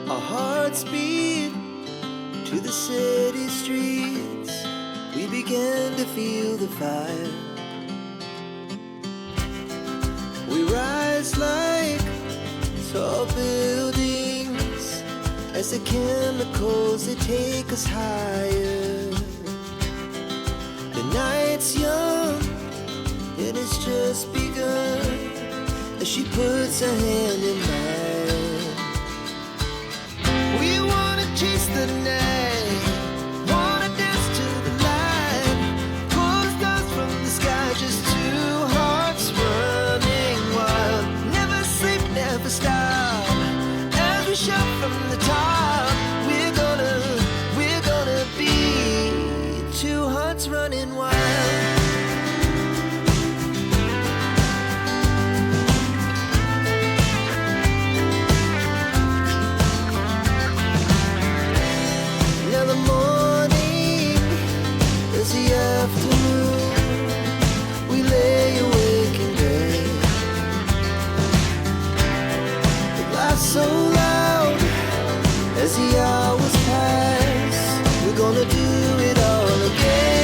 Our hearts beat to the city streets. We began to feel the fire. We rise like tall buildings as the chemicals, they take us higher. The night's young and it's just begun as she puts her hand in mine. We wanna chase the night, wanna dance to the light, pull the stars from the sky, just two hearts running wild. Never sleep, never stop, as we shout from the top. We're gonna be two hearts running wild. So loud as the hours pass, we're gonna do it all again.